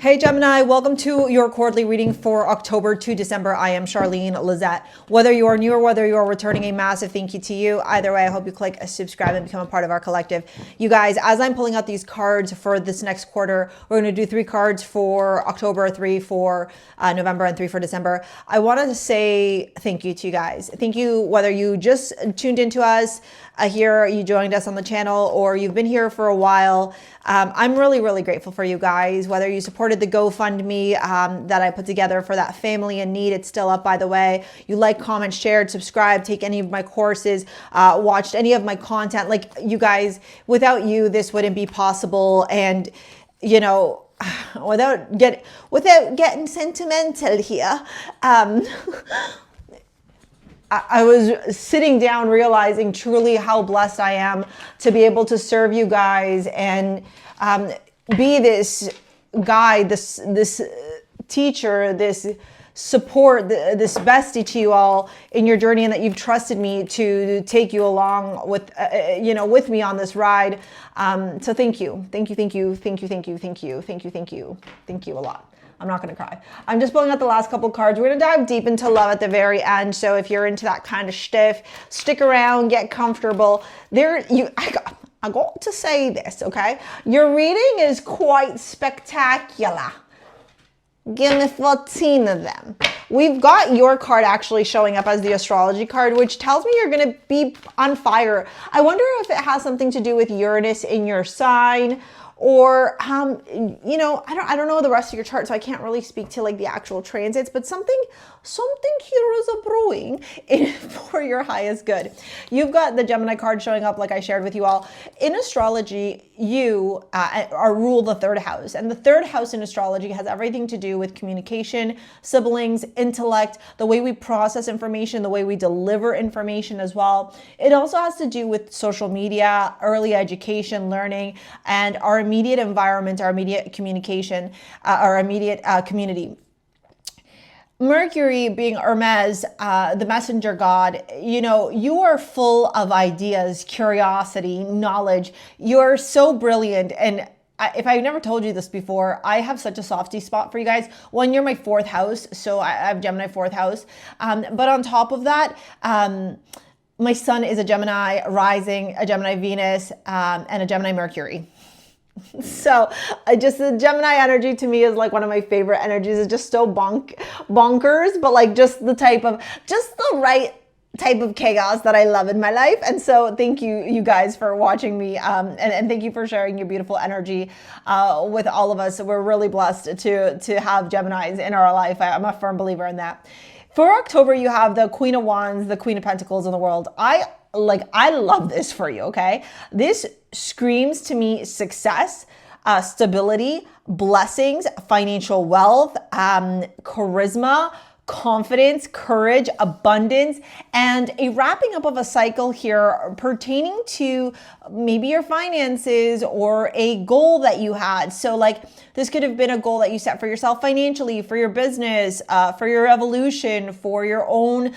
Hey Gemini, welcome to your quarterly reading for October to December. I am Charlene Lizette. Whether you are new or whether you are returning, a massive thank you to you. Either way, I hope you click subscribe and become a part of our collective. You guys, as I'm pulling out these cards for this next quarter, we're going to do 3 cards for October, 3 for November, and 3 for December. I want to say thank you to you guys. Thank you whether you just tuned into us here, you joined us on the channel, or you've been here for a while. I'm really grateful for you guys, whether you supported the GoFundMe that I put together for that family in need. It's still up, by the way. You like, comment, shared, subscribe, take any of my courses, watched any of my content. Like, you guys, without you, this wouldn't be possible. And, you know, without getting sentimental here, I was sitting down realizing truly how blessed I am to be able to serve you guys and be this guide, this teacher, this support, this bestie to you all in your journey, and that you've trusted me to take you along with, with me on this ride. So thank you a lot. I'm not going to cry. I'm just pulling out the last couple cards. We're going to dive deep into love at the very end. So if you're into that kind of stuff, stick around, get comfortable. I got to say this, okay? Your reading is quite spectacular. Give me 14 of them. We've got your card actually showing up as the astrology card, which tells me you're going to be on fire. I wonder if it has something to do with Uranus in your sign, or, I don't know the rest of your chart, so I can't really speak to like the actual transits, but something here is a brewing for your highest good. You've got the Gemini card showing up, like I shared with you all. In astrology, you rule the 3rd house, and the 3rd house in astrology has everything to do with communication, siblings, intellect, the way we process information, the way we deliver information as well. It also has to do with social media, early education, learning, and our immediate environment, our immediate communication, our immediate community. Mercury being Hermes, the messenger god, you are full of ideas, curiosity, knowledge. You're so brilliant. And if I've never told you this before, I have such a softie spot for you guys. One, you're my 4th house, so I have Gemini 4th house. But on top of that, my sun is a Gemini rising, a Gemini Venus, and a Gemini Mercury. So just the Gemini energy to me is like one of my favorite energies. It's just so bonkers, but like just the right type of chaos that I love in my life. And so thank you guys for watching me, and thank you for sharing your beautiful energy with all of us. We're really blessed to have Geminis in our life. I'm a firm believer in that. For October, you have the Queen of Wands, the Queen of Pentacles in the world. I love this for you, okay? This screams to me success, stability, blessings, financial wealth, charisma, confidence, courage, abundance, and a wrapping up of a cycle here pertaining to maybe your finances or a goal that you had. So like this could have been a goal that you set for yourself financially, for your business, for your evolution, for your own,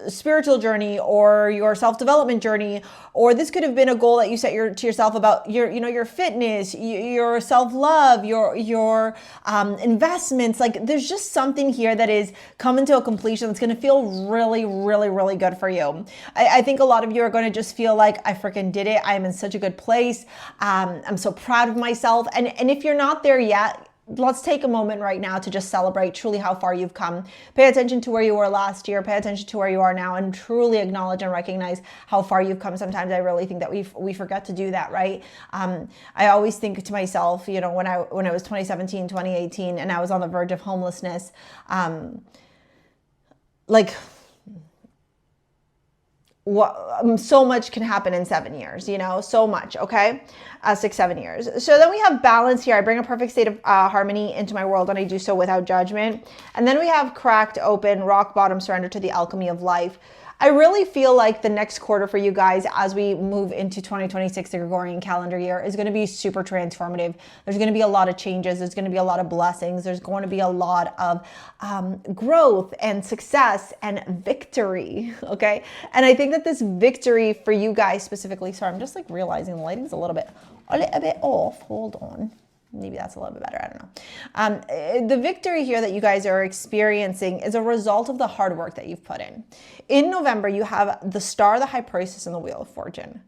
spiritual journey or your self-development journey. Or this could have been a goal that you set to yourself about your fitness, your self-love, your investments. Like there's just something here that is coming to a completion that's going to feel really good for you. I think a lot of you are going to just feel like I freaking did it. I am in such a good place. I'm so proud of myself. And if you're not there yet, let's take a moment right now to just celebrate truly how far you've come. Pay attention to where you were last year, pay attention to where you are now, and truly acknowledge and recognize how far you've come. Sometimes I really think that we forget to do that, right? I always think to myself, when I was 2017, 2018, and I was on the verge of homelessness, so much can happen in 7 years, so much, okay? 6-7 years. So then we have balance here. I bring a perfect state of harmony into my world, and I do so without judgment. And then we have cracked open, rock bottom, surrender to the alchemy of life. I really feel like the next quarter for you guys as we move into 2026, the Gregorian calendar year, is going to be super transformative. There's going to be a lot of changes. There's going to be a lot of blessings. There's going to be a lot of growth and success and victory, okay? And I think that this victory for you guys specifically, sorry, I'm just like realizing the lighting's a little bit off. Hold on. Maybe that's a little bit better. I don't know. The victory here that you guys are experiencing is a result of the hard work that you've put in. In November, you have the Star, the High Priestess, and the Wheel of Fortune.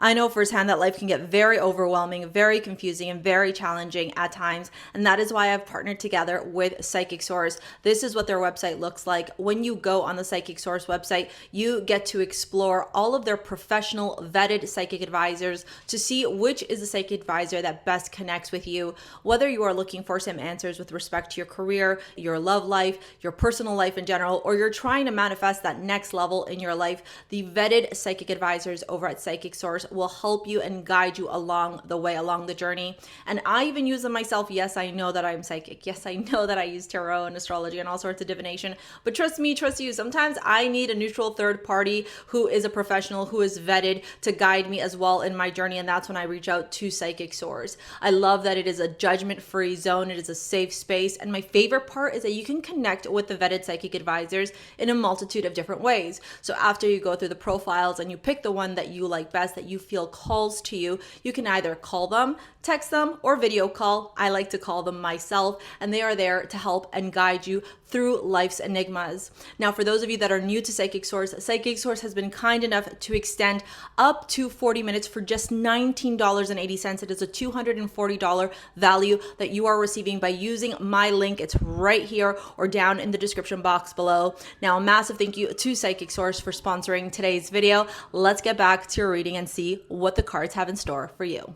I know firsthand that life can get very overwhelming, very confusing, and very challenging at times. And that is why I've partnered together with Psychic Source. This is what their website looks like. When you go on the Psychic Source website, you get to explore all of their professional vetted psychic advisors to see which is the psychic advisor that best connects with you. Whether you are looking for some answers with respect to your career, your love life, your personal life in general, or you're trying to manifest that next level in your life, the vetted psychic advisors over at Psychic Source will help you and guide you along the way, along the journey. And I even use them myself. Yes, I know that I'm psychic. Yes, I know that I use tarot and astrology and all sorts of divination. But trust me, trust you. Sometimes I need a neutral third party who is a professional, who is vetted to guide me as well in my journey. And that's when I reach out to Psychic Source. I love that it is a judgment-free zone. It is a safe space. And my favorite part is that you can connect with the vetted psychic advisors in a multitude of different ways. So after you go through the profiles and you pick the one that you like best, that you feel calls to you, you can either call them, text them, or video call. I like to call them myself, and they are there to help and guide you through life's enigmas. Now, for those of you that are new to Psychic Source has been kind enough to extend up to 40 minutes for just $19.80. It is a $240 value that you are receiving by using my link. It's right here or down in the description box below. Now, a massive thank you to Psychic Source for sponsoring today's video. Let's get back to your reading and see what the cards have in store for you.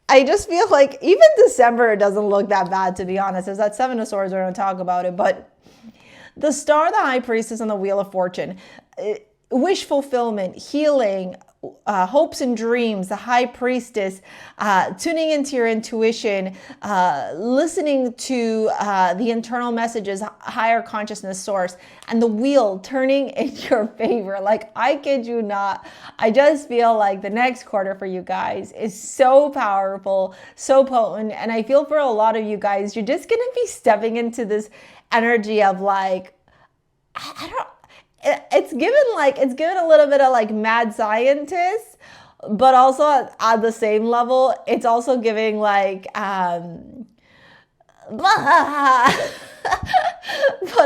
I just feel like even December doesn't look that bad, to be honest. There's that Seven of Swords, we're going to talk about it, but the Star, the High Priestess, and the Wheel of Fortune, wish fulfillment, healing, hopes and dreams, the High Priestess, tuning into your intuition, listening to the internal messages, higher consciousness source, and the wheel turning in your favor. Like, I kid you not, I just feel like the next quarter for you guys is so powerful, so potent, and I feel for a lot of you guys, you're just going to be stepping into this energy of like, I don't, it's given a little bit of like mad scientist, but also at the same level, it's also giving like, but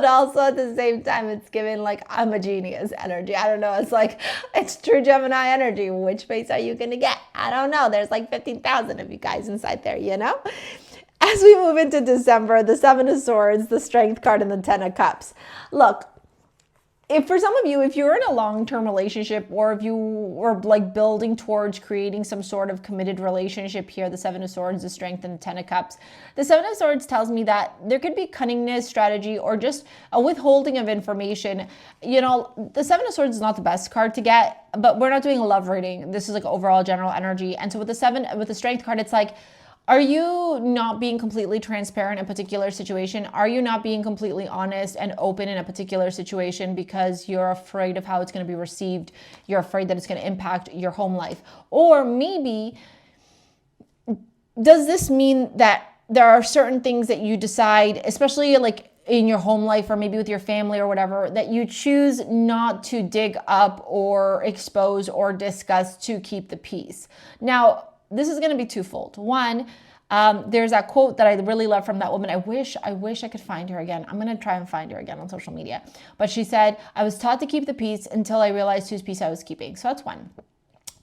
also at the same time, it's giving like, I'm a genius energy. I don't know. It's like, it's true Gemini energy. Which face are you going to get? I don't know. There's like 15,000 of you guys inside there, you know? As we move into December, the Seven of Swords, the Strength card, and the Ten of Cups. Look, if for some of you, if you're in a long-term relationship, or if you were like building towards creating some sort of committed relationship here, the Seven of Swords, the Strength, and the Ten of Cups, the Seven of Swords tells me that there could be cunningness, strategy, or just a withholding of information. You know, the Seven of Swords is not the best card to get, but we're not doing a love reading. This is like overall general energy. And so with the Strength card, it's like, are you not being completely transparent in a particular situation? Are you not being completely honest and open in a particular situation because you're afraid of how it's going to be received? You're afraid that it's going to impact your home life. Or maybe, does this mean that there are certain things that you decide, especially like in your home life or maybe with your family or whatever, that you choose not to dig up or expose or discuss to keep the peace? Now, this is going to be twofold. One, there's that quote that I really love from that woman. I wish I could find her again. I'm going to try and find her again on social media. But she said, I was taught to keep the peace until I realized whose peace I was keeping. So that's one.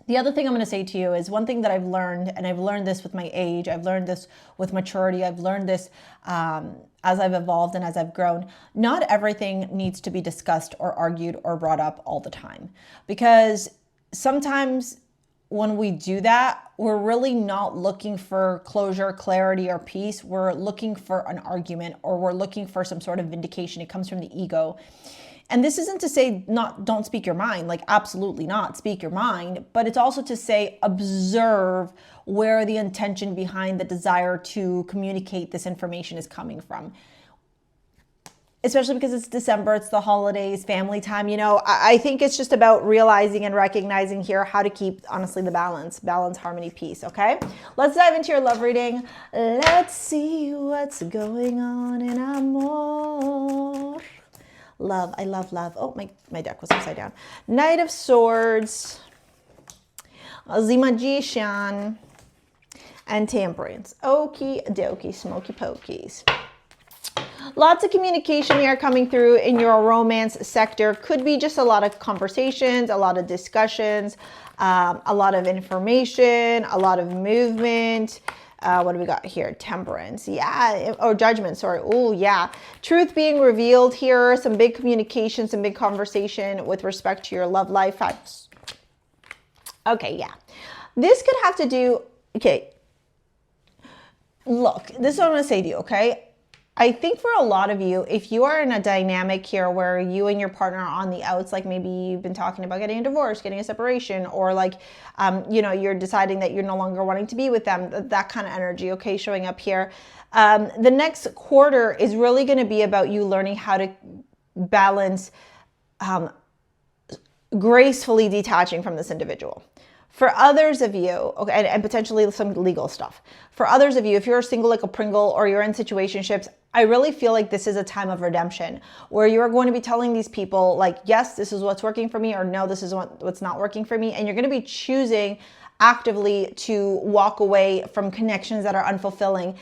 The other thing I'm going to say to you is one thing that I've learned, and I've learned this with my age, I've learned this with maturity, I've learned this as I've evolved and as I've grown. Not everything needs to be discussed or argued or brought up all the time. Because sometimes when we do that, we're really not looking for closure, clarity, or peace. We're looking for an argument, or we're looking for some sort of vindication. It comes from the ego. And this isn't to say don't speak your mind, like absolutely not, speak your mind, but it's also to say observe where the intention behind the desire to communicate this information is coming from. Especially because it's December, it's the holidays, family time. You know, I think it's just about realizing and recognizing here how to keep, honestly, the balance, harmony, peace, okay? Let's dive into your love reading. Let's see what's going on in amor. Love, I love love. Oh, my deck was upside down. Knight of Swords, the Magician, and Temperance. Okie dokie, smoky pokies. Lots of communication here coming through in your romance sector. Could be just a lot of conversations, a lot of discussions, a lot of information, a lot of movement. What do we got here? Temperance. Yeah. Or judgment. Sorry. Oh, yeah. Truth being revealed here. Some big communication, some big conversation with respect to your love life. Okay. Yeah. This could have to do. Okay. Look, this is what I'm going to say to you. Okay. I think for a lot of you, if you are in a dynamic here where you and your partner are on the outs, like maybe you've been talking about getting a divorce, getting a separation, or like, you know, you're deciding that you're no longer wanting to be with them, that kind of energy, okay, showing up here. The next quarter is really going to be about you learning how to balance gracefully detaching from this individual. For others of you, okay, and potentially some legal stuff. For others of you, if you're single like a Pringle or you're in situationships, I really feel like this is a time of redemption where you're going to be telling these people like, yes, this is what's working for me, or no, this is what's not working for me. And you're going to be choosing actively to walk away from connections that are unfulfilling.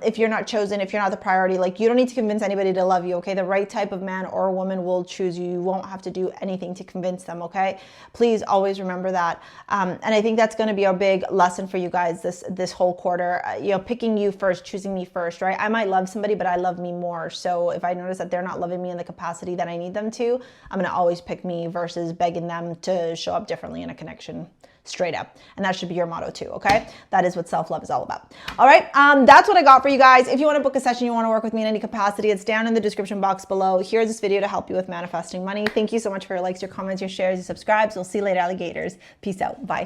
If you're not chosen, if you're not the priority, like you don't need to convince anybody to love you, okay? The right type of man or woman will choose you. You won't have to do anything to convince them, okay? Please always remember that. And I think that's going to be a big lesson for you guys this whole quarter. You know, picking you first, choosing me first, right? I might love somebody, but I love me more. So if I notice that they're not loving me in the capacity that I need them to, I'm going to always pick me versus begging them to show up differently in a connection. Straight up. And that should be your motto too, okay? That is what self-love is all about. All right, that's what I got for you guys. If you want to book a session, you want to work with me in any capacity, it's down in the description box below. Here's this video to help you with manifesting money. Thank you so much for your likes, your comments, your shares, your subscribes. We'll see you later, alligators. Peace out. Bye.